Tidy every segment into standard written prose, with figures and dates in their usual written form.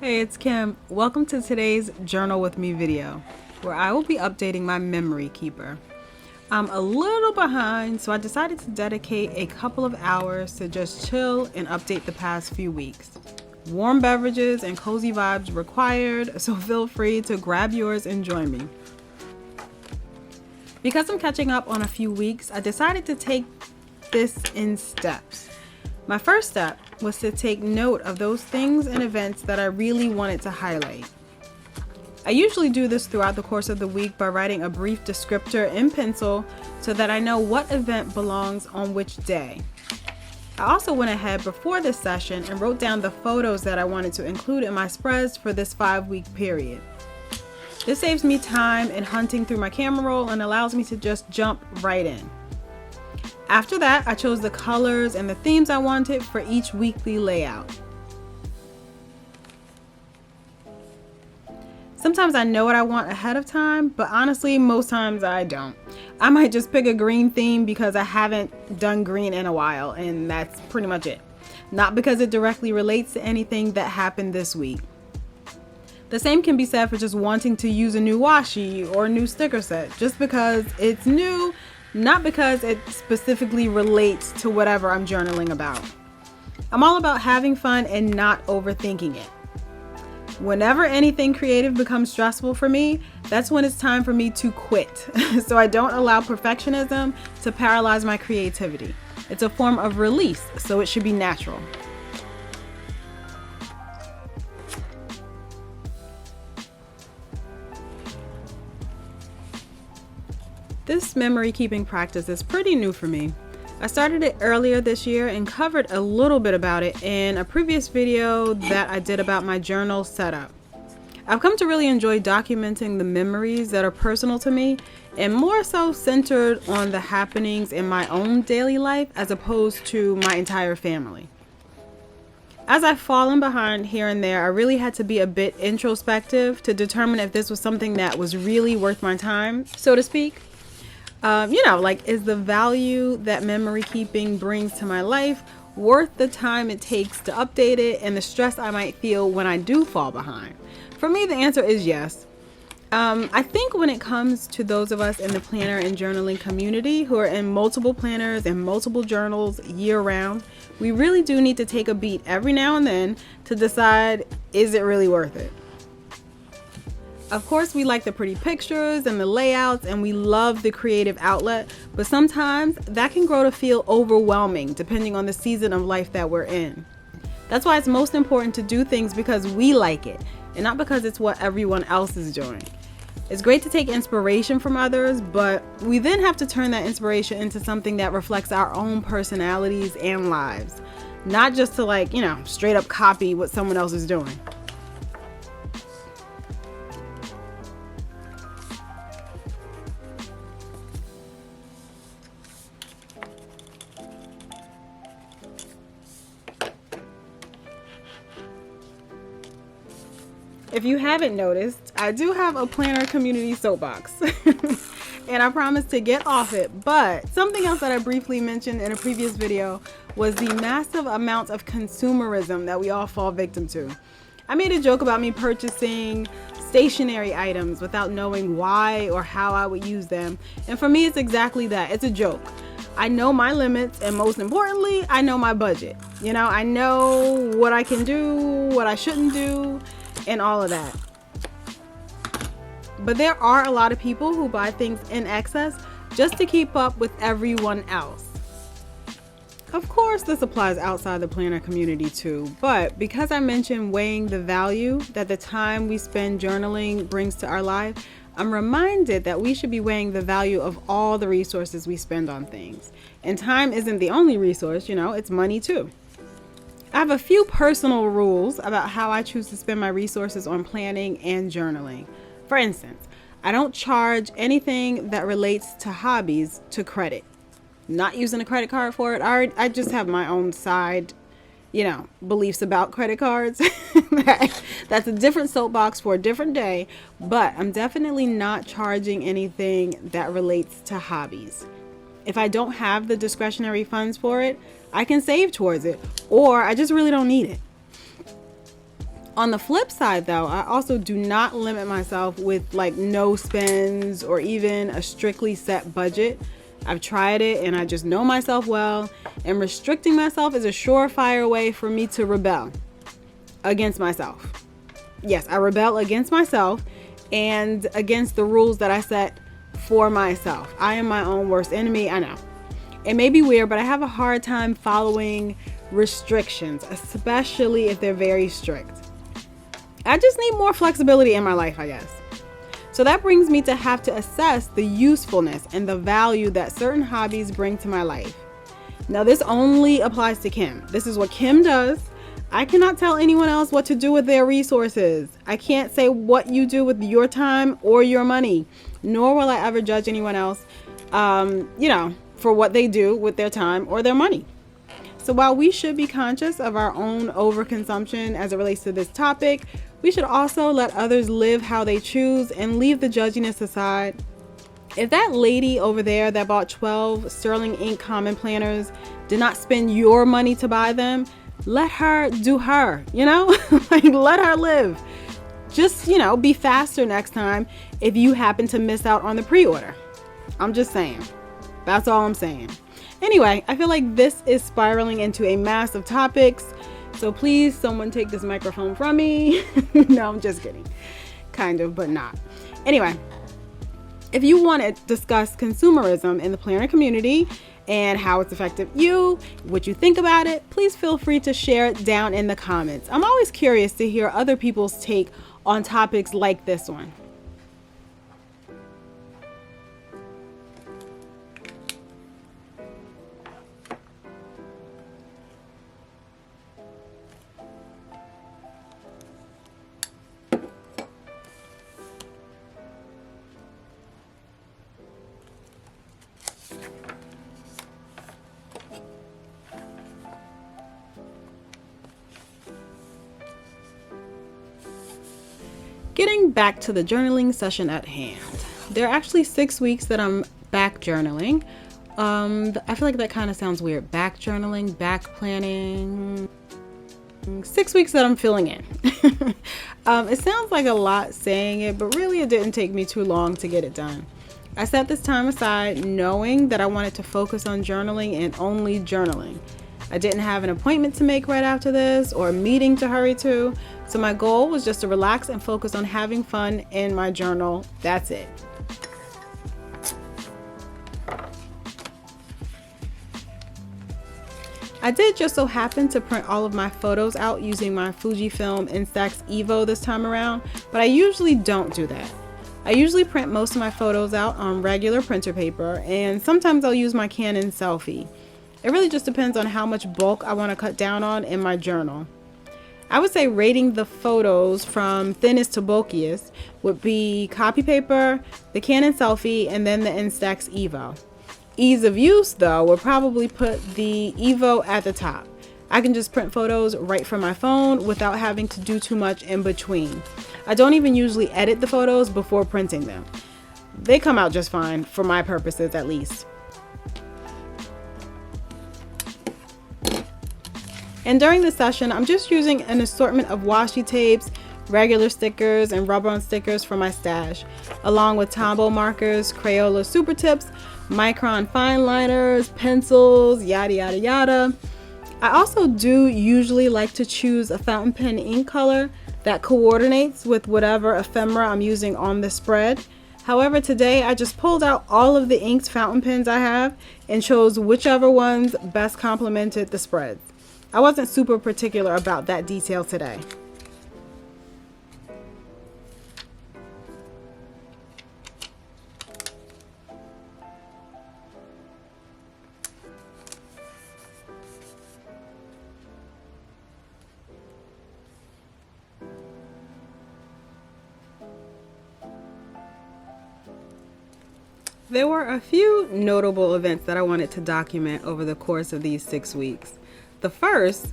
Hey, it's Kim. Welcome to today's Journal with Me video, where I will be updating my memory keeper. I'm a little behind, so I decided to dedicate a couple of hours to just chill and update the past few weeks. Warm beverages and cozy vibes required, so feel free to grab yours and join me. Because I'm catching up on a few weeks, I decided to take this in steps. My first step was to take note of those things and events that I really wanted to highlight. I usually do this throughout the course of the week by writing a brief descriptor in pencil so that I know what event belongs on which day. I also went ahead before this session and wrote down the photos that I wanted to include in my spreads for this 5-week period. This saves me time in hunting through my camera roll and allows me to just jump right in. After that, I chose the colors and the themes I wanted for each weekly layout. Sometimes I know what I want ahead of time, but honestly, most times I don't. I might just pick a green theme because I haven't done green in a while, and that's pretty much it. Not because it directly relates to anything that happened this week. The same can be said for just wanting to use a new washi or a new sticker set, just because it's new, not because it specifically relates to whatever I'm journaling about. I'm all about having fun and not overthinking it. Whenever anything creative becomes stressful for me, that's when it's time for me to quit. So I don't allow perfectionism to paralyze my creativity. It's a form of release, so it should be natural. This memory keeping practice is pretty new for me. I started it earlier this year and covered a little bit about it in a previous video that I did about my journal setup. I've come to really enjoy documenting the memories that are personal to me and more so centered on the happenings in my own daily life as opposed to my entire family. As I've fallen behind here and there, I really had to be a bit introspective to determine if this was something that was really worth my time, so to speak. Is the value that memory keeping brings to my life worth the time it takes to update it and the stress I might feel when I do fall behind? For me, the answer is yes. I think when it comes to those of us in the planner and journaling community who are in multiple planners and multiple journals year round, we really do need to take a beat every now and then to decide, is it really worth it? Of course, we like the pretty pictures and the layouts, and we love the creative outlet, but sometimes that can grow to feel overwhelming depending on the season of life that we're in. That's why it's most important to do things because we like it and not because it's what everyone else is doing. It's great to take inspiration from others, but we then have to turn that inspiration into something that reflects our own personalities and lives, not just to straight up copy what someone else is doing. If you haven't noticed, I do have a planner community soapbox and I promise to get off it, but something else that I briefly mentioned in a previous video was the massive amounts of consumerism that we all fall victim to. I made a joke about me purchasing stationery items without knowing why or how I would use them, and for me it's exactly that. It's a joke. I know my limits, and most importantly, I know my budget. I know what I can do, what I shouldn't do, and all of that. But there are a lot of people who buy things in excess just to keep up with everyone else. Of course, this applies outside the planner community too, but because I mentioned weighing the value that the time we spend journaling brings to our life, I'm reminded that we should be weighing the value of all the resources we spend on things. And time isn't the only resource, it's money too. I have a few personal rules about how I choose to spend my resources on planning and journaling. For instance, I don't charge anything that relates to hobbies to credit. Not using a credit card for it. I just have my own side, beliefs about credit cards. That's a different soapbox for a different day, but I'm definitely not charging anything that relates to hobbies. If I don't have the discretionary funds for it, I can save towards it, or I just really don't need it. On the flip side though, I also do not limit myself with like no spends or even a strictly set budget. I've tried it and I just know myself well, and restricting myself is a surefire way for me to rebel against myself. Yes, I rebel against myself and against the rules that I set for myself. I am my own worst enemy, I know. It may be weird, but I have a hard time following restrictions, especially if they're very strict. I just need more flexibility in my life, I guess. So that brings me to have to assess the usefulness and the value that certain hobbies bring to my life. Now, this only applies to Kim. This is what Kim does. I cannot tell anyone else what to do with their resources. I can't say what you do with your time or your money, nor will I ever judge anyone else, for what they do with their time or their money. So while we should be conscious of our own overconsumption as it relates to this topic, we should also let others live how they choose and leave the judginess aside. If that lady over there that bought 12 Sterling Ink Common planners did not spend your money to buy them, let her do her, like let her live. Just, be faster next time if you happen to miss out on the pre-order. I'm just saying. That's all I'm saying. Anyway, I feel like this is spiraling into a mass of topics. So please, someone take this microphone from me. No, I'm just kidding. Kind of, but not. Anyway, if you want to discuss consumerism in the planner community and how it's affected you, what you think about it, please feel free to share it down in the comments. I'm always curious to hear other people's take on topics like this one. Getting back to the journaling session at hand. There are actually 6 weeks that I'm back journaling. I feel like that kind of sounds weird. Back journaling, back planning. 6 weeks that I'm filling in. It sounds like a lot saying it, but really it didn't take me too long to get it done. I set this time aside knowing that I wanted to focus on journaling and only journaling. I didn't have an appointment to make right after this or a meeting to hurry to. So my goal was just to relax and focus on having fun in my journal. That's it. I did just so happen to print all of my photos out using my Fujifilm Instax Evo this time around, but I usually don't do that. I usually print most of my photos out on regular printer paper, and sometimes I'll use my Canon Selphy. It really just depends on how much bulk I want to cut down on in my journal. I would say rating the photos from thinnest to bulkiest would be copy paper, the Canon Selphy, and then the Instax Evo. Ease of use though would probably put the Evo at the top. I can just print photos right from my phone without having to do too much in between. I don't even usually edit the photos before printing them. They come out just fine for my purposes at least. And during the session, I'm just using an assortment of washi tapes, regular stickers, and rub-on stickers from my stash, along with Tombow markers, Crayola super tips, Micron fine liners, pencils, yada yada yada. I also do usually like to choose a fountain pen ink color that coordinates with whatever ephemera I'm using on the spread. However, today I just pulled out all of the inked fountain pens I have and chose whichever ones best complemented the spreads. I wasn't super particular about that detail today. There were a few notable events that I wanted to document over the course of these 6 weeks. The first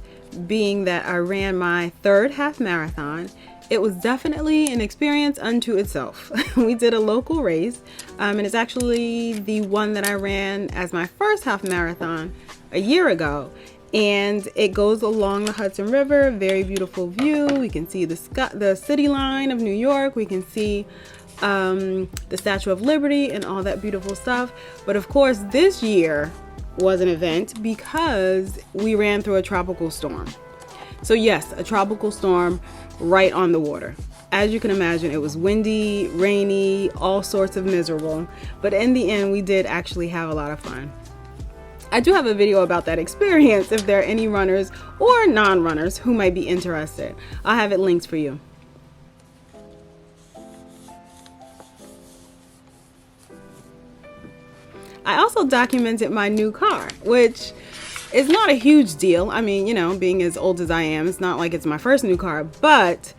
being that I ran my third half marathon. It was definitely an experience unto itself. We did a local race, and it's actually the one that I ran as my first half marathon a year ago. and it goes along the Hudson River. Very beautiful view. We can see the city line of New York. We can see the Statue of Liberty and all that beautiful stuff. But of course, this year was an event because we ran through a tropical storm. So yes, a tropical storm right on the water. As you can imagine, it was windy, rainy, all sorts of miserable. But in the end, we did actually have a lot of fun. I do have a video about that experience if there are any runners or non-runners who might be interested. I'll have it linked for you. I also documented my new car, which is not a huge deal. I mean, you know, being as old as I am, it's not like it's my first new car, but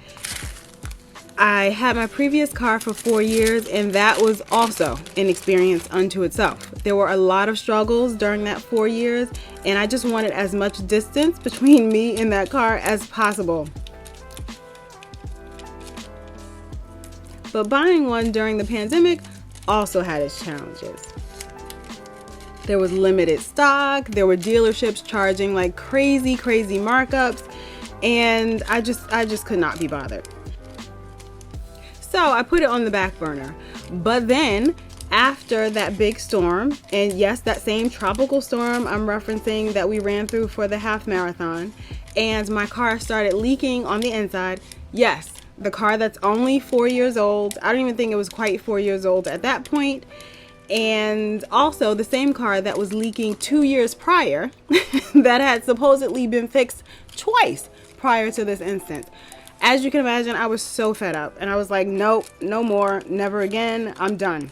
I had my previous car for 4 years, and that was also an experience unto itself. There were a lot of struggles during that 4 years, and I just wanted as much distance between me and that car as possible. But buying one during the pandemic also had its challenges. There was limited stock, there were dealerships charging like crazy markups, and I just could not be bothered. So I put it on the back burner. But then after that big storm, and yes, that same tropical storm I'm referencing that we ran through for the half marathon, and my car started leaking on the inside. Yes, the car that's only 4 years old. I don't even think it was quite 4 years old at that point. And also the same car that was leaking 2 years prior that had supposedly been fixed twice prior to this instance. As you can imagine, I was so fed up, and I was like, nope, no more, never again, I'm done.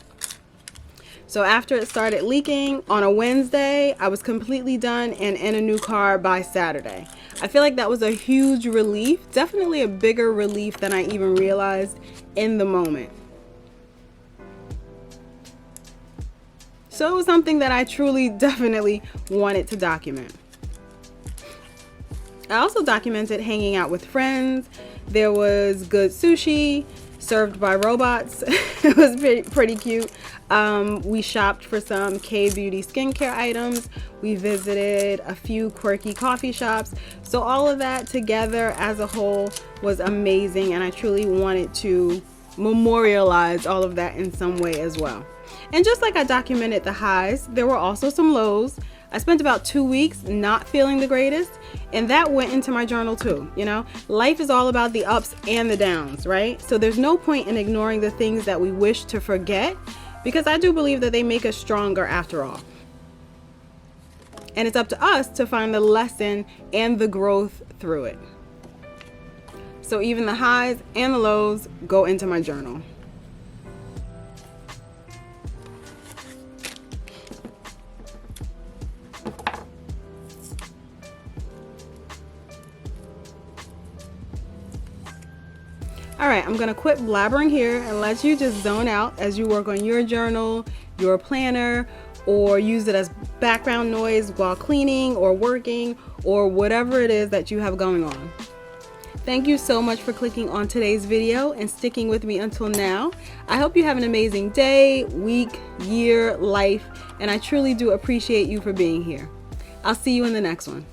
So after it started leaking on a Wednesday, I was completely done and in a new car by Saturday. I feel like that was a huge relief, definitely a bigger relief than I even realized in the moment. So it was something that I truly, definitely wanted to document. I also documented hanging out with friends. There was good sushi served by robots. It was pretty cute. We shopped for some K-beauty skincare items. We visited a few quirky coffee shops. So all of that together as a whole was amazing, and I truly wanted to memorialize all of that in some way as well. And just like I documented the highs, there were also some lows. I spent about 2 weeks not feeling the greatest, and that went into my journal too. You know, life is all about the ups and the downs, right? So there's no point in ignoring the things that we wish to forget, because I do believe that they make us stronger after all. And it's up to us to find the lesson and the growth through it. So even the highs and the lows go into my journal. All right, I'm gonna quit blabbering here and let you just zone out as you work on your journal, your planner, or use it as background noise while cleaning or working or whatever it is that you have going on. Thank you so much for clicking on today's video and sticking with me until now. I hope you have an amazing day, week, year, life, and I truly do appreciate you for being here. I'll see you in the next one.